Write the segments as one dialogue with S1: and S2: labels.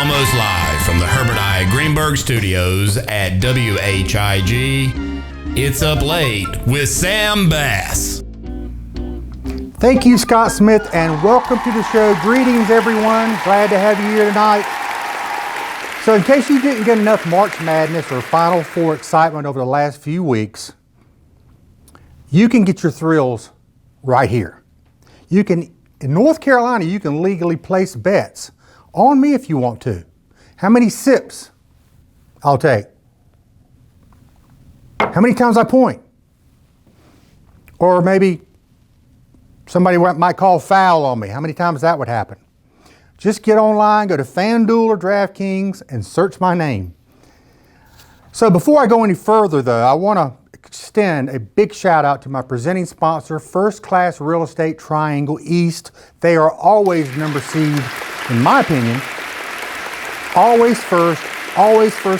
S1: almost live from the Herbert I. Greenberg Studios at WHIG. It's Up Late with Sam Bass.
S2: Thank you, Scott Smith, and welcome to the show. Greetings, everyone. Glad to have you here tonight. So in case you didn't get enough March Madness or Final Four excitement over the last few weeks, you can get your thrills right here. You can, in North Carolina, you can legally place bets on me if you want to. How many sips I'll take. How many times I point. Or maybe somebody might call foul on me. How many times that would happen? Just get online, go to FanDuel or DraftKings and search my name. So before I go any further though, I want to extend a big shout out to my presenting sponsor, First Class Real Estate Triangle East. They are always number seed, in my opinion. Always first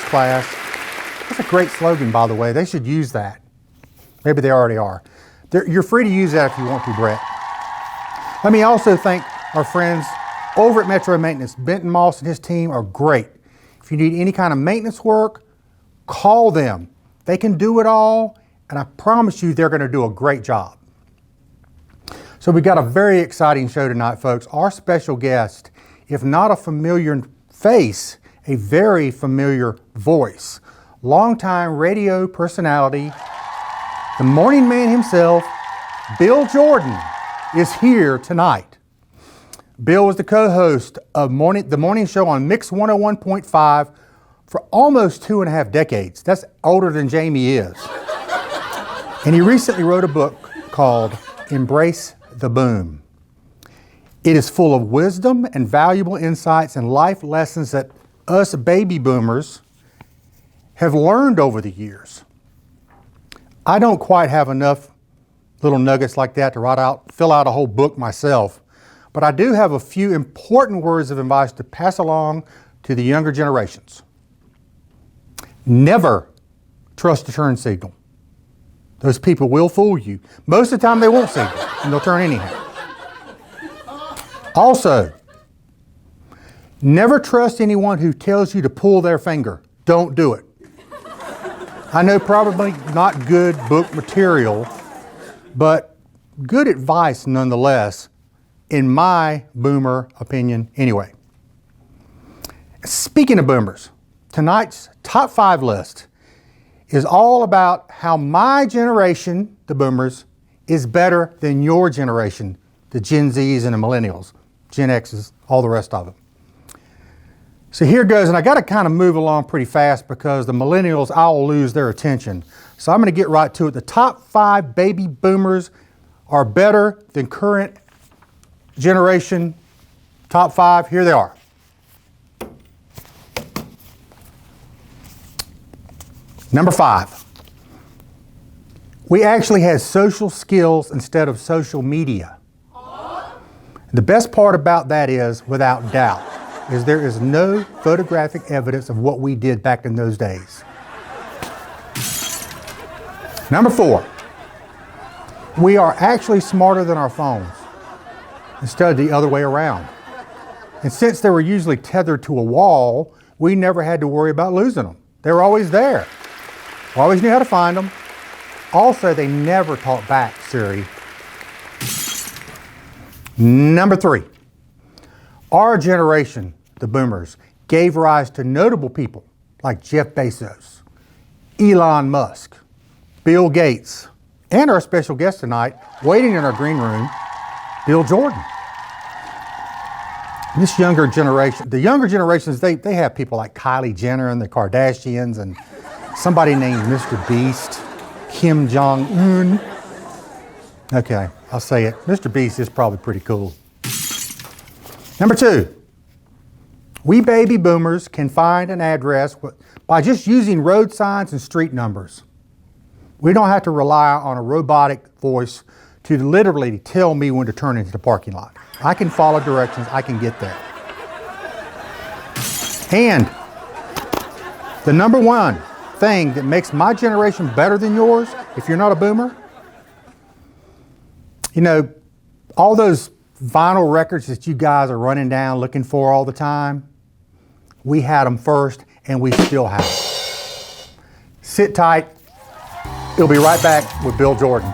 S2: class. That's a great slogan, by the way. They should use that. Maybe they already are. You're free to use that if you want to, Brett. Let me also thank our friends over at Metro Maintenance. Benton Moss and his team are great. If you need any kind of maintenance work, call them. They can do it all, and I promise you they're going to do a great job. So we got a very exciting show tonight, folks. Our special guest, if not a familiar face, a very familiar voice. Longtime radio personality, the morning man himself, Bill Jordan, is here tonight. Bill was the co-host of the morning show on Mix 101.5 for almost 2.5 decades. That's older than Jamie is. And he recently wrote a book called Embrace the Boom. It is full of wisdom and valuable insights and life lessons that us baby boomers have learned over the years. I don't quite have enough little nuggets like that to fill out a whole book myself, but I do have a few important words of advice to pass along to the younger generations. Never trust a turn signal. Those people will fool you. Most of the time they won't signal, and they'll turn anyhow. Also, never trust anyone who tells you to pull their finger. Don't do it. I know probably not good book material, but good advice nonetheless, in my boomer opinion anyway. Speaking of boomers, tonight's top 5 list is all about how my generation, the boomers, is better than your generation, the Gen Zs and the millennials, Gen Xs, all the rest of them. So here goes, and I got to kind of move along pretty fast because the millennials, I'll lose their attention. So I'm going to get right to it. The top 5 baby boomers are better than current generation. Top 5, here they are. Number 5, we actually had social skills instead of social media. The best part about that is, without doubt, is there is no photographic evidence of what we did back in those days. Number 4, we are actually smarter than our phones instead of the other way around. And since they were usually tethered to a wall, we never had to worry about losing them. They were always there. We always knew how to find them. Also, they never talked back, Siri. Number 3, our generation, the boomers, gave rise to notable people like Jeff Bezos, Elon Musk, Bill Gates, and our special guest tonight, waiting in our green room, Bill Jordan. This younger generation, the younger generations, they have people like Kylie Jenner and the Kardashians and somebody named Mr. Beast, Kim Jong-un. Okay, I'll say it. Mr. Beast is probably pretty cool. Number 2, we baby boomers can find an address by just using road signs and street numbers. We don't have to rely on a robotic voice to literally tell me when to turn into the parking lot. I can follow directions, I can get there. And the number 1 thing that makes my generation better than yours, if you're not a boomer, you know, all those vinyl records that you guys are running down looking for all the time, We had them first, and we still have them. Sit tight. We'll be right back with Bill Jordan.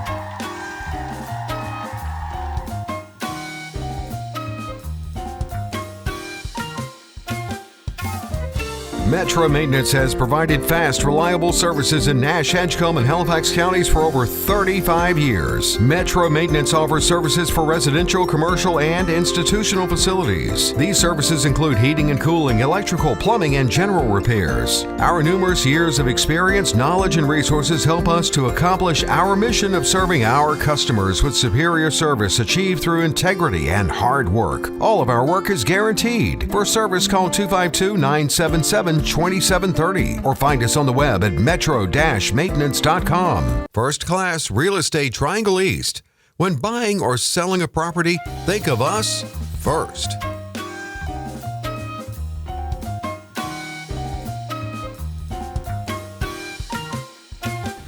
S3: Metro Maintenance has provided fast, reliable services in Nash, Edgecombe, and Halifax counties for over 35 years. Metro Maintenance offers services for residential, commercial, and institutional facilities. These services include heating and cooling, electrical, plumbing, and general repairs. Our numerous years of experience, knowledge, and resources help us to accomplish our mission of serving our customers with superior service achieved through integrity and hard work. All of our work is guaranteed. For service, call 252-977-2730 or find us on the web at metro-maintenance.com. First Class Real Estate Triangle East. When buying or selling a property, think of us first.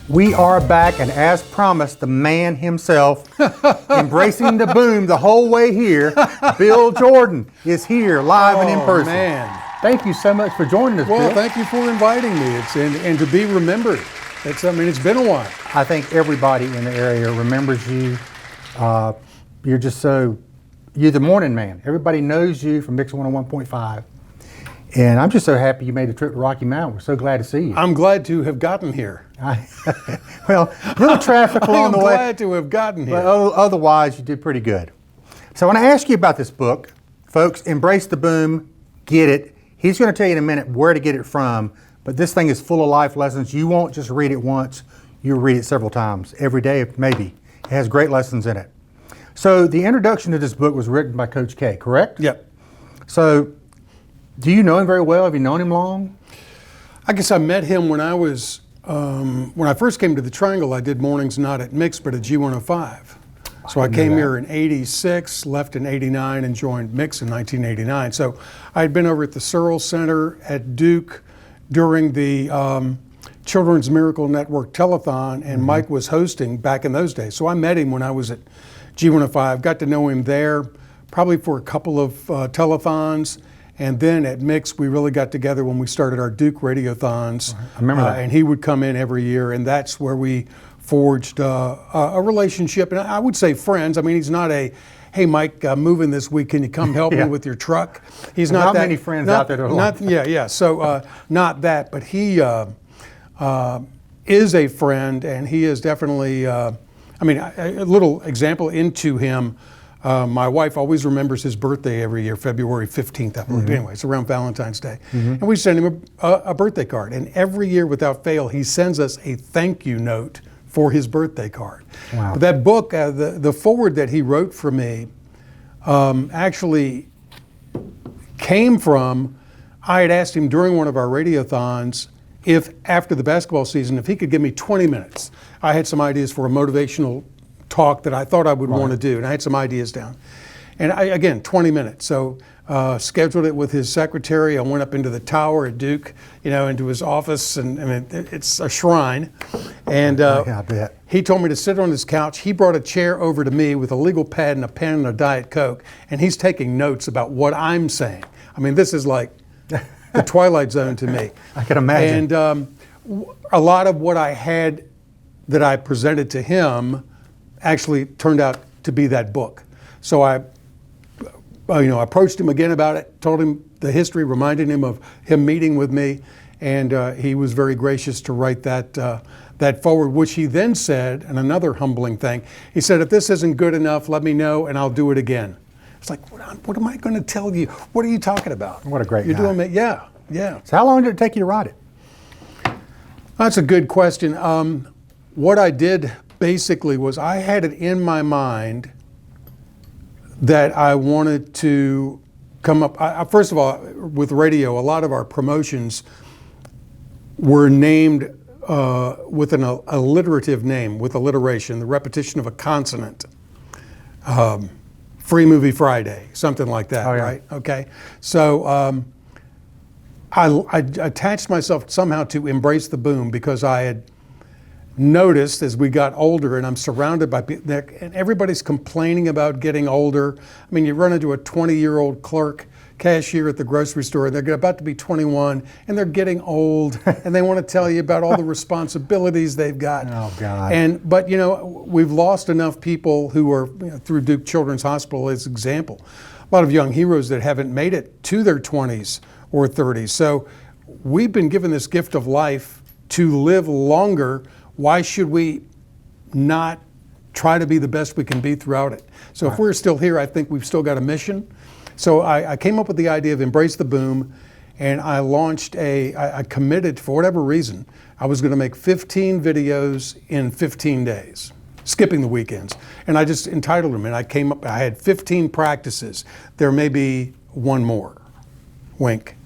S2: We are back, and as promised, the man himself, embracing the boom the whole way here, Bill Jordan is here live and in person.
S4: Man.
S2: Thank you so much for joining us,
S4: Well,
S2: Bill.
S4: thank you for inviting me. And to be remembered. It's been a while.
S2: I think everybody in the area remembers you. You're the morning man. Everybody knows you from Mix 101.5. And I'm just so happy you made the trip to Rocky Mountain. We're so glad to see you.
S4: I'm glad to have gotten here.
S2: Well, little traffic along the way.
S4: I'm glad to have gotten here.
S2: But otherwise, you did pretty good. So when I ask you about this book, folks, Embrace the Boom, get it. He's going to tell you in a minute where to get it from, but this thing is full of life lessons. You won't just read it once, you'll read it several times, every day maybe. It has great lessons in it. So the introduction to this book was written by Coach K, correct?
S4: Yep.
S2: So do you know him very well? Have you known him long?
S4: I guess I met him when I was, when I first came to the Triangle, I did mornings not at Mix, but at G105. So I came here in 86, left in 89, and joined Mix in 1989. So I had been over at the Searle Center at Duke during the Children's Miracle Network telethon, and Mike was hosting back in those days. So I met him when I was at G105, got to know him there probably for a couple of telethons. And then at Mix, we really got together when we started our Duke Radiothons.
S2: I remember that.
S4: And he would come in every year, and that's where we forged a relationship. And I would say friends. I mean, he's not a, hey, Mike, moving this week, can you come help me with your truck? He's
S2: Not
S4: that,
S2: many friends out there that are like that.
S4: Yeah. So not that, but he is a friend, and he is definitely, a little example into him. My wife always remembers his birthday every year, February 15th, I believe. Anyway, it's around Valentine's Day. And we send him a birthday card. And every year without fail, he sends us a thank you note for his birthday card.
S2: Wow.
S4: But that book, the foreword that he wrote for me, actually came from, I had asked him during one of our radiothons if after the basketball season, if he could give me 20 minutes. I had some ideas for a motivational talk that I thought I would want to do, and I had some ideas down. And again, 20 minutes. So scheduled it with his secretary. I went up into the tower at Duke, into his office, and I mean, it's a shrine. And
S2: Yeah, I bet.
S4: he told me to sit on his couch. He brought a chair over to me with a legal pad and a pen and a Diet Coke, and he's taking notes about what I'm saying. I mean, this is like the Twilight Zone to me.
S2: I can imagine.
S4: And a lot of what I had that I presented to him actually turned out to be that book. So I approached him again about it, told him the history, reminded him of him meeting with me, and he was very gracious to write that forward, which he then said, and another humbling thing, he said, if this isn't good enough, let me know and I'll do it again. It's like, what am I going to tell you? What are you talking about?
S2: What a great
S4: You're
S2: guy.
S4: doing it, yeah.
S2: So how long did it take you to write it?
S4: That's a good question. What I did basically was I had it in my mind that I wanted to come up. First of all, with radio, a lot of our promotions were named with an alliterative name, with alliteration, the repetition of a consonant. Free Movie Friday, something like that,
S2: Oh, yeah.
S4: right? Okay. So I attached myself somehow to Embrace the Boom because I had noticed as we got older, and I'm surrounded by people, and everybody's complaining about getting older. I mean, you run into a 20-year-old clerk cashier at the grocery store. They're about to be 21 and they're getting old and they want to tell you about all the responsibilities they've got.
S2: Oh, God.
S4: But we've lost enough people who are, through Duke Children's Hospital as example, a lot of young heroes that haven't made it to their 20s or 30s. So we've been given this gift of life to live longer. Why should we not try to be the best we can be throughout it? So if we're still here, I think we've still got a mission. So I came up with the idea of Embrace the Boom, and I launched I committed, for whatever reason, I was going to make 15 videos in 15 days, skipping the weekends. And I just entitled them, and I had 15 practices. There may be one more, wink.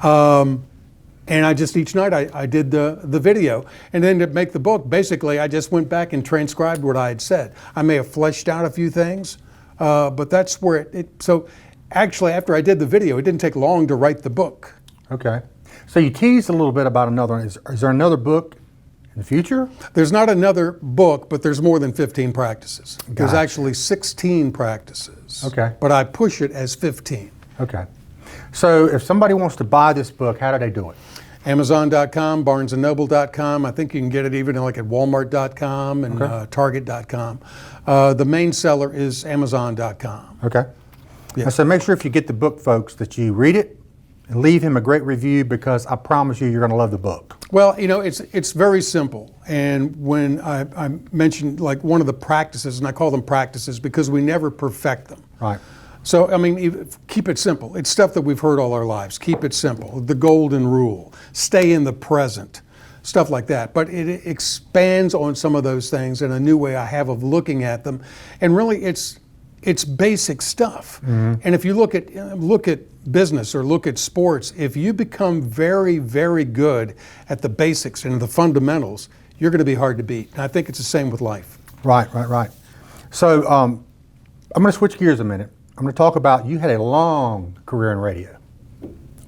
S4: And I just, each night I did the video. And then to make the book, basically I just went back and transcribed what I had said. I may have fleshed out a few things, but that's where so actually after I did the video, it didn't take long to write the book.
S2: Okay. So you teased a little bit about another one. Is there another book in the future?
S4: There's not another book, but there's more than 15 practices. There's
S2: Gotcha.
S4: actually 16 practices.
S2: Okay.
S4: But I push it as 15.
S2: Okay. So if somebody wants to buy this book, how do they do it?
S4: Amazon.com, BarnesandNoble.com. I think you can get it even like at Walmart.com and Target.com. The main seller is Amazon.com.
S2: Okay.
S4: Yeah.
S2: And so make sure if you get the book, folks, that you read it and leave him a great review, because I promise you're going to love the book.
S4: Well, it's very simple. And when I mentioned like one of the practices, and I call them practices because we never perfect them.
S2: Right.
S4: So, I mean, keep it simple. It's stuff that we've heard all our lives. Keep it simple. The golden rule. Stay in the present. Stuff like that. But it expands on some of those things in a new way I have of looking at them. And really, it's basic stuff. Mm-hmm. And if you look at business or look at sports, if you become very, very good at the basics and the fundamentals, you're going to be hard to beat. And I think it's the same with life.
S2: Right. So I'm going to switch gears a minute. I'm going to talk about, you had a long career in radio.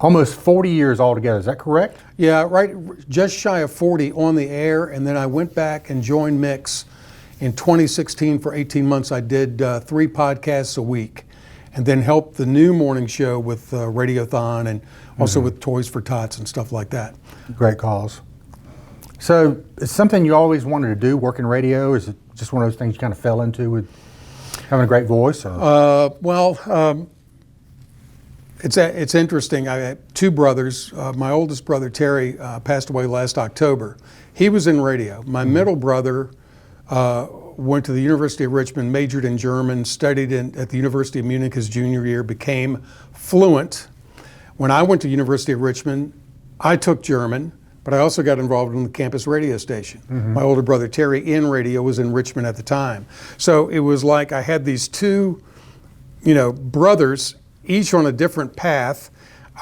S2: Almost 40 years altogether, is that correct?
S4: Yeah, right, just shy of 40 on the air, and then I went back and joined Mix in 2016 for 18 months. I did 3 podcasts a week, and then helped the new morning show with Radiothon and also with Toys for Tots and stuff like that.
S2: Great cause. So it's something you always wanted to do, work in radio? Is it just one of those things you kind of fell into with having a great voice? Or?
S4: It's interesting. I have 2 brothers. My oldest brother, Terry, passed away last October. He was in radio. My middle brother went to the University of Richmond, majored in German, studied at the University of Munich his junior year, became fluent. When I went to University of Richmond, I took German, but I also got involved in the campus radio station. Mm-hmm. My older brother, Terry, in radio, was in Richmond at the time. So it was like I had these 2, brothers, each on a different path.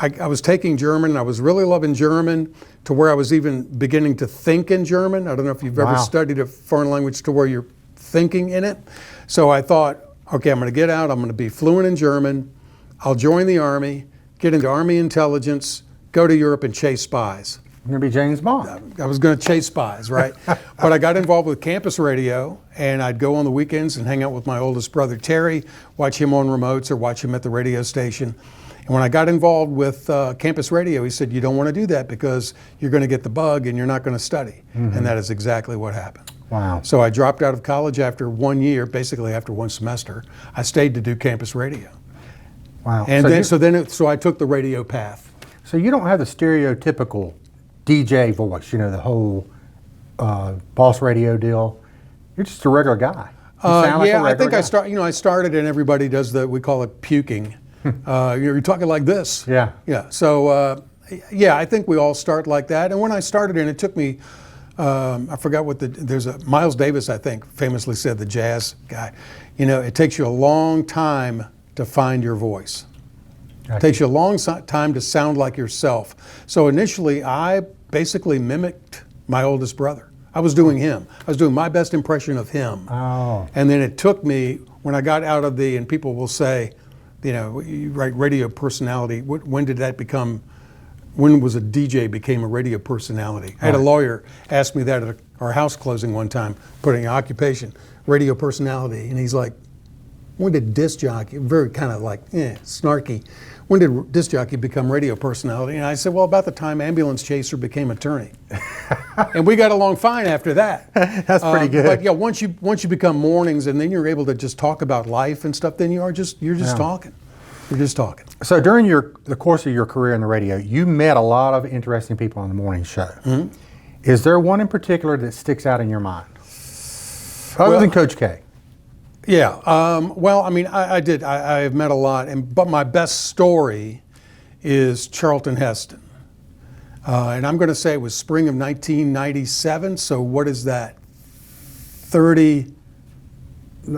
S4: I was taking German, and I was really loving German to where I was even beginning to think in German. I don't know if you've ever studied a foreign language to where you're thinking in it. So I thought, okay, I'm going to get out, I'm going to be fluent in German, I'll join the Army, get into Army intelligence, go to Europe and chase spies.
S2: You're going to be James Bond.
S4: I was going to chase spies, right? But I got involved with campus radio, and I'd go on the weekends and hang out with my oldest brother, Terry, watch him on remotes or watch him at the radio station. And when I got involved with campus radio, he said, you don't want to do that because you're going to get the bug and you're not going to study. Mm-hmm. And that is exactly what happened.
S2: Wow.
S4: So I dropped out of college after 1 year, basically after 1 semester. I stayed to do campus radio.
S2: Wow.
S4: And so I took the radio path.
S2: So you don't have the stereotypical DJ voice, the whole boss radio deal. You're just a regular guy.
S4: I think I started, and everybody does we call it puking. You're talking like this.
S2: Yeah.
S4: Yeah. So I think we all start like that. And when I started, and it took me, I forgot what Miles Davis, I think, famously said, the jazz guy, it takes you a long time to find your voice. It takes you a long time to sound like yourself. So initially, I basically mimicked my oldest brother. I was doing him. I was doing my best impression of him.
S2: Oh.
S4: And then it took me, when I got out of and people will say, you write radio personality, when did that become, when was a DJ became a radio personality? I had a lawyer ask me that at our house closing one time, putting occupation, radio personality, and he's like, when did disc jockey, very kind of like snarky, when did disc jockey become radio personality? And I said, well, about the time ambulance chaser became attorney. And we got along fine after that.
S2: That's pretty good.
S4: But yeah, once you become mornings and then you're able to just talk about life and stuff, then you're just talking. You're just talking.
S2: So during the course of your career in the radio, you met a lot of interesting people on the morning show.
S4: Mm-hmm.
S2: Is there one in particular that sticks out in your mind? Other than Coach K.
S4: Yeah. Well, I mean, I did. I have met a lot, but my best story is Charlton Heston. And I'm going to say it was spring of 1997. So what is that? 30.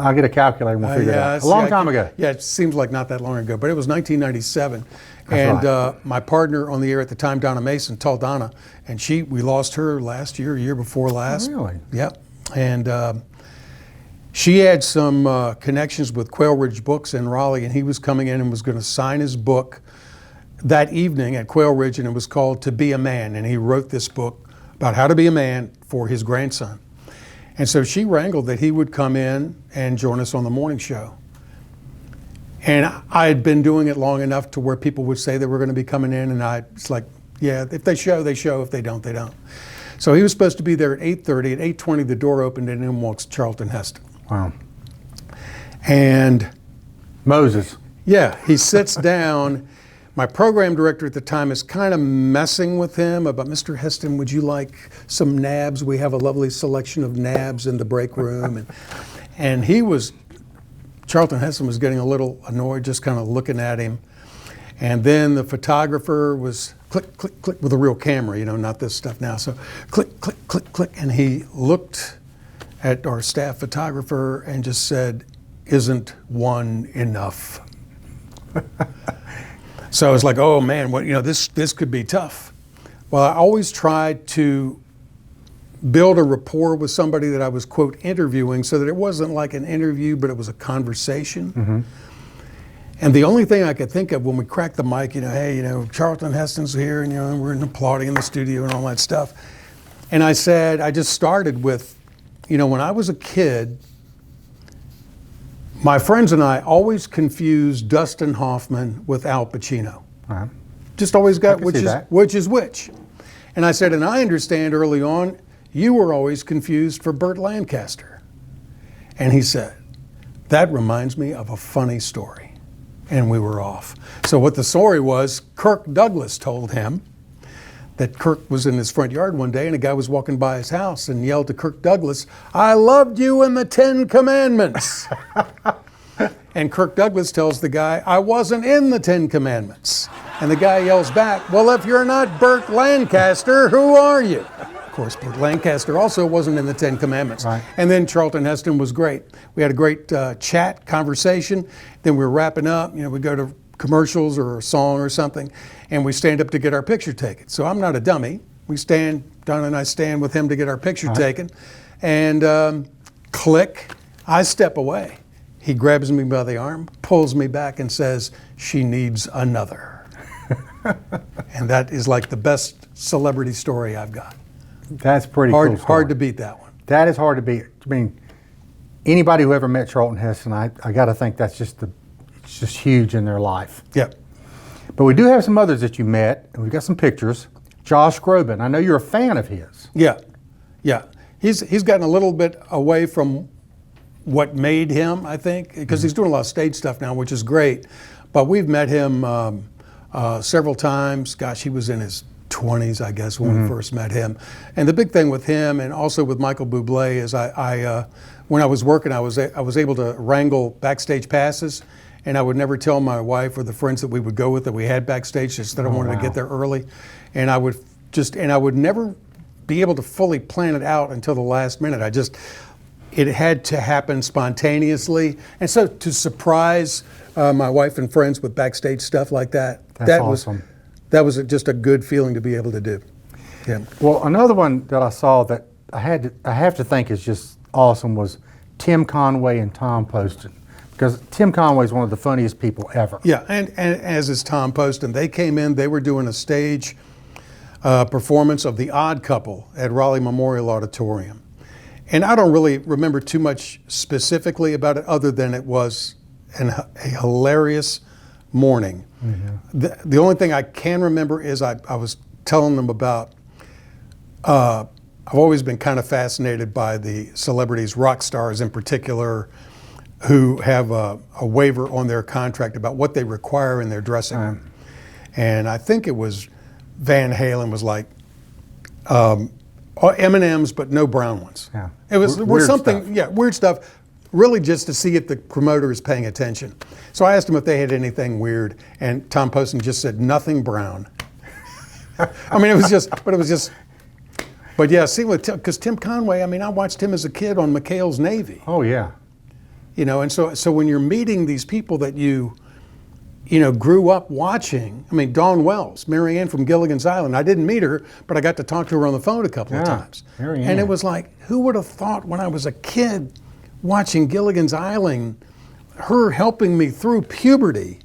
S2: I'll get a calculator and we'll figure it out. A long time ago.
S4: Yeah, it seems like not that long ago, but it was 1997.
S2: That's
S4: and
S2: right.
S4: My partner on the air at the time, Donna Mason, told Donna, and we lost her last year before last.
S2: Oh, really?
S4: Yep. And she had some connections with Quail Ridge Books in Raleigh, and he was coming in and was going to sign his book that evening at Quail Ridge, and it was called To Be a Man. And he wrote this book about how to be a man for his grandson. And so she wrangled that he would come in and join us on the morning show. And I had been doing it long enough to where people would say they were going to be coming in, and it's like, yeah, if they show, they show. If they don't, they don't. So he was supposed to be there at 8:30. At 8:20, the door opened, and in walks Charlton Heston.
S2: Wow.
S4: And
S2: Moses.
S4: yeah, he sits down. My program director at the time is kind of messing with him about, Mr. Heston, would you like some nabs? We have a lovely selection of nabs in the break room. And Charlton Heston was getting a little annoyed, just kind of looking at him. And then the photographer was click, click, click with a real camera, not this stuff now. So click, click, click, click. And he looked at our staff photographer and just said, isn't one enough? So I was like, oh man, this could be tough. Well, I always tried to build a rapport with somebody that I was, quote, interviewing, so that it wasn't like an interview, but it was a conversation.
S2: Mm-hmm.
S4: And the only thing I could think of when we cracked the mic, hey, Charlton Heston's here, and we're applauding in the studio and all that stuff. And I just started with, when I was a kid, my friends and I always confused Dustin Hoffman with Al Pacino.
S2: Right.
S4: Just always got
S2: which
S4: is which. And I said, and I understand early on, you were always confused for Burt Lancaster. And he said, that reminds me of a funny story. And we were off. So what the story was, Kirk Douglas told him that Kirk was in his front yard one day and a guy was walking by his house and yelled to Kirk Douglas, I loved you in the 10 Commandments. And Kirk Douglas tells the guy, I wasn't in the 10 Commandments. And the guy yells back, well, if you're not Burt Lancaster, who are you? Of course, Burt Lancaster also wasn't in the 10 Commandments.
S2: Right.
S4: And then Charlton Heston was great. We had a great chat, conversation. Then we were wrapping up. We go to commercials or a song or something, and we stand up to get our picture taken. So I'm not a dummy. Donna and I stand with him to get our picture taken. And click, I step away. He grabs me by the arm, pulls me back and says, she needs another. And that is like the best celebrity story I've got.
S2: That's pretty cool.
S4: Hard to beat that one.
S2: That is hard to beat. I mean, anybody who ever met Charlton Heston, I got to think that's it's just huge in their life.
S4: Yep.
S2: But we do have some others that you met, and we've got some pictures. Josh Groban, I know you're a fan of his.
S4: Yeah. He's gotten a little bit away from what made him, I think, because he's doing a lot of stage stuff now, which is great. But we've met him several times. Gosh, he was in his 20s, I guess, when we first met him. And the big thing with him, and also with Michael Bublé, is when I was working, I was able to wrangle backstage passes, and I would never tell my wife or the friends that we would go with that we had backstage, just that I wanted to get there early. And I would never be able to fully plan it out until the last minute. It had to happen spontaneously. And so to surprise my wife and friends with backstage stuff like that,
S2: That's awesome.
S4: That was just a good feeling to be able to do. Yeah.
S2: Well, another one that I saw that I have to think is just awesome was Tim Conway and Tom Poston. Because Tim Conway is one of the funniest people ever.
S4: Yeah, and as is Tom Poston. They came in, they were doing a stage performance of The Odd Couple at Raleigh Memorial Auditorium. And I don't really remember too much specifically about it other than it was a hilarious morning. The only thing I can remember is I was telling them about, I've always been kind of fascinated by the celebrities, rock stars in particular, who have a waiver on their contract about what they require in their dressing room. And I think it was Van Halen was like, M&Ms, but no brown ones.
S2: Yeah.
S4: It was
S2: Weird
S4: something,
S2: stuff.
S4: yeah, weird stuff, really just to see if the promoter is paying attention. So I asked him if they had anything weird, and Tom Poston just said, nothing brown. I mean, but yeah, see, because Tim Conway, I mean, I watched him as a kid on McHale's Navy.
S2: Oh, yeah.
S4: You know, and so when you're meeting these people that you grew up watching, I mean, Dawn Wells, Mary Ann from Gilligan's Island, I didn't meet her, but I got to talk to her on the phone a couple of times.
S2: Mary
S4: And
S2: Ann.
S4: it was like, who would have thought when I was a kid watching Gilligan's Island, her helping me through puberty,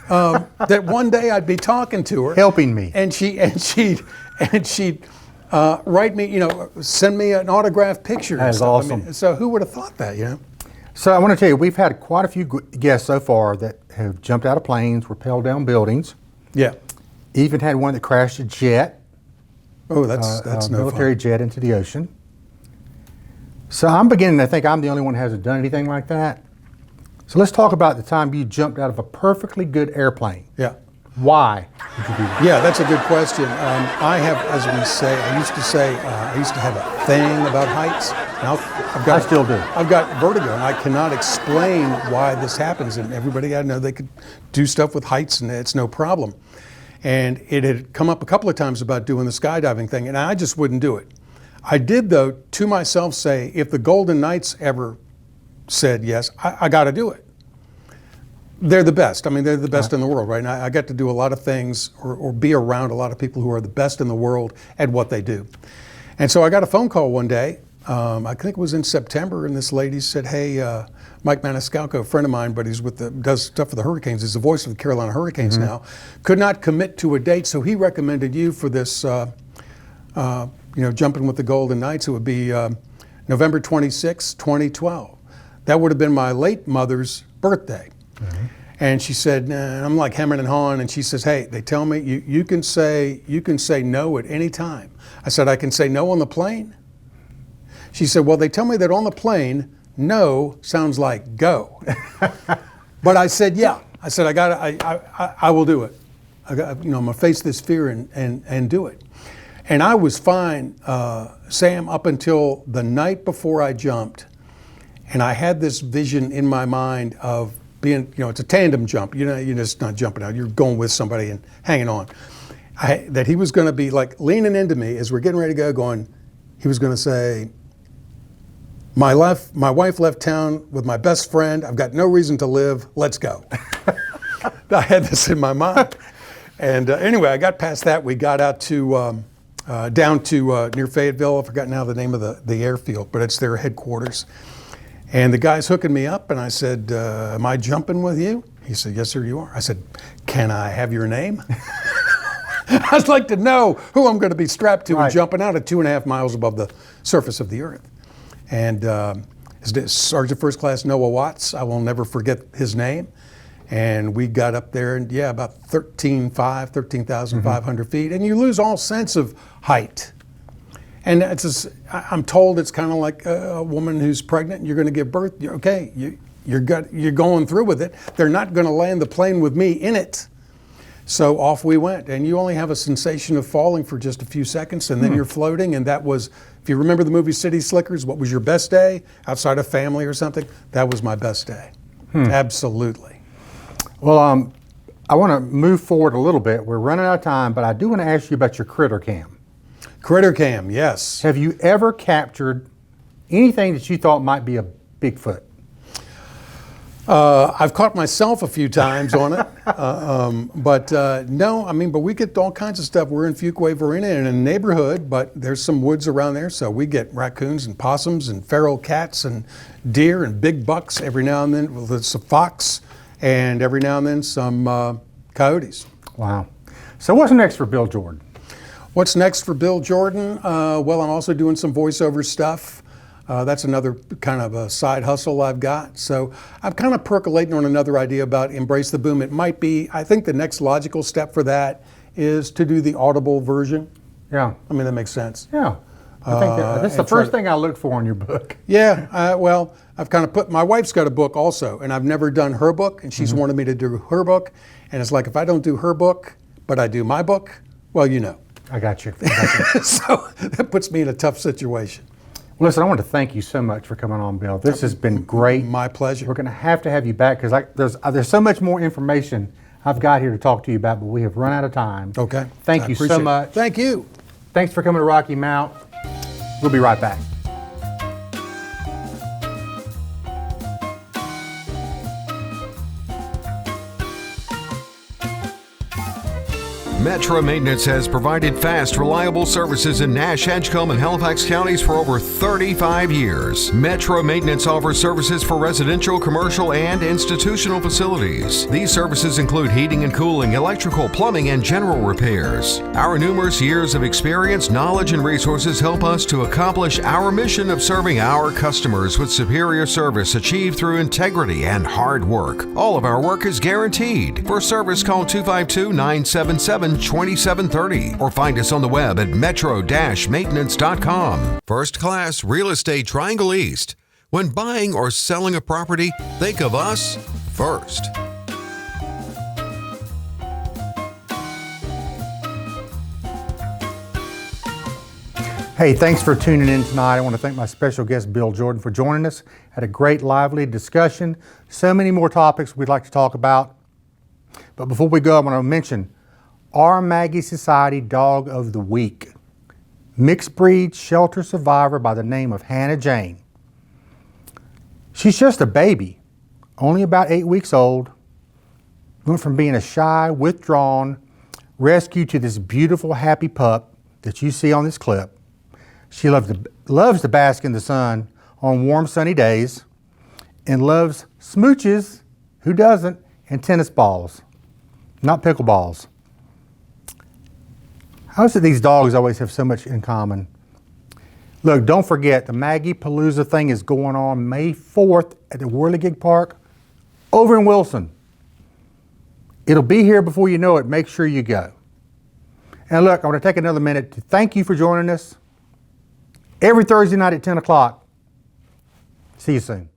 S4: that one day I'd be talking to her.
S2: Helping me.
S4: And she'd write me, send me an autographed picture.
S2: That is
S4: I
S2: awesome.
S4: mean, so who would have thought that,
S2: So I want to tell you, we've had quite a few guests so far that have jumped out of planes, rappelled down buildings,
S4: Yeah.
S2: even had one that crashed a jet,
S4: Oh, that's
S2: a
S4: no
S2: military
S4: fun.
S2: jet into the ocean. So I'm beginning to think I'm the only one who hasn't done anything like that. So let's talk about the time you jumped out of a perfectly good airplane.
S4: Yeah.
S2: Why did you do that?
S4: Yeah, that's a good question. I have, as we say, I used to have a thing about heights. Now
S2: I still do.
S4: I've got vertigo, and I cannot explain why this happens. And everybody I know, they could do stuff with heights, and it's no problem. And it had come up a couple of times about doing the skydiving thing, and I just wouldn't do it. I did, though, to myself say, if the Golden Knights ever said yes, I got to do it. They're the best. I mean, they're the best in the world, right? And I got to do a lot of things or be around a lot of people who are the best in the world at what they do. And so I got a phone call one day, I think it was in September, and this lady said, hey, Mike Maniscalco, a friend of mine, but he's does stuff for the Hurricanes. He's the voice of the Carolina Hurricanes now. Could not commit to a date, so he recommended you for this, jumping with the Golden Knights. It would be November 26, 2012. That would have been my late mother's birthday. And she said, I'm like hemming and hawing, and she says, hey, they tell me you can say no at any time. I said, I can say no on the plane? She said, well, they tell me that on the plane, no sounds like go. But I said, yeah. I said, I will do it. I'm gonna face this fear and do it. And I was fine, Sam, up until the night before I jumped. And I had this vision in my mind of being, it's a tandem jump. You're just not jumping out. You're going with somebody and hanging on. That he was going to be like leaning into me as we're getting ready to go, he was going to say, my wife left town with my best friend. I've got no reason to live. Let's go. I had this in my mind. And anyway, I got past that. We got out to, down to near Fayetteville. I forgot now the name of the airfield, but it's their headquarters. And the guy's hooking me up, and I said, am I jumping with you? He said, yes, sir, you are. I said, can I have your name? I'd like to know who I'm going to be strapped to and jumping out at 2.5 miles above the surface of the earth. And Sergeant First Class Noah Watts, I will never forget his name. And we got up there, and about 13,500 feet, and you lose all sense of height. And I'm told it's kind of like a woman who's pregnant and you're going to give birth. You're going through with it. They're not going to land the plane with me in it. So off we went. And you only have a sensation of falling for just a few seconds, and then you're floating. And that was, if you remember the movie City Slickers, what was your best day outside of family or something? That was my best day. Absolutely.
S2: Well, I want to move forward a little bit. We're running out of time, but I do want to ask you about your Critter Cam.
S4: Critter Cam, yes.
S2: Have you ever captured anything that you thought might be a Bigfoot?
S4: I've caught myself a few times on it, but no, but we get all kinds of stuff. We're in Fuquay, Varina, in a neighborhood, but there's some woods around there, so we get raccoons and possums and feral cats and deer and big bucks every now and then. Well, there's a fox, and every now and then some coyotes.
S2: Wow. So what's next for Bill Jordan?
S4: What's next for Bill Jordan? Well, I'm also doing some voiceover stuff. That's another kind of a side hustle I've got. So I'm kind of percolating on another idea about Embrace the Boom. It might be, I think the next logical step for that is to do the Audible version.
S2: Yeah.
S4: I mean, that makes sense.
S2: Yeah. I think that's the first thing I look for in your book.
S4: Yeah, well, I've kind of put, my wife's got a book also, and I've never done her book, and she's wanted me to do her book. And it's like, if I don't do her book, but I do my book, well, you know.
S2: I got you.
S4: So that puts me in a tough situation.
S2: Listen, I want to thank you so much for coming on, Bill. This has been great.
S4: My pleasure.
S2: We're going to have you back because there's so much more information I've got here to talk to you about, but we have run out of time.
S4: Okay.
S2: Thank you so much.
S4: Thank you.
S2: Thanks for coming to Rocky Mount. We'll be right back.
S3: Metro Maintenance has provided fast, reliable services in Nash, Edgecombe, and Halifax counties for over 35 years. Metro Maintenance offers services for residential, commercial, and institutional facilities. These services include heating and cooling, electrical, plumbing, and general repairs. Our numerous years of experience, knowledge, and resources help us to accomplish our mission of serving our customers with superior service achieved through integrity and hard work. All of our work is guaranteed. For service, call 252-977-2730 or find us on the web at metro-maintenance.com. First Class Real Estate Triangle East. When buying or selling a property, think of us first.
S2: Hey, thanks for tuning in tonight. I want to thank my special guest, Bill Jordan, for joining us. Had a great, lively discussion. So many more topics we'd like to talk about. But before we go, I want to mention our Maggie Society Dog of the Week. Mixed breed shelter survivor by the name of Hannah Jane. She's just a baby, only about 8 weeks old. Went from being a shy, withdrawn rescue to this beautiful, happy pup that you see on this clip. She loves to bask in the sun on warm, sunny days and loves smooches, who doesn't, and tennis balls, not pickleballs. How is it these dogs always have so much in common? Look, don't forget, the Maggie Palooza thing is going on May 4th at the Whirligig Park over in Wilson. It'll be here before you know it. Make sure you go. And look, I want to take another minute to thank you for joining us every Thursday night at 10 o'clock. See you soon.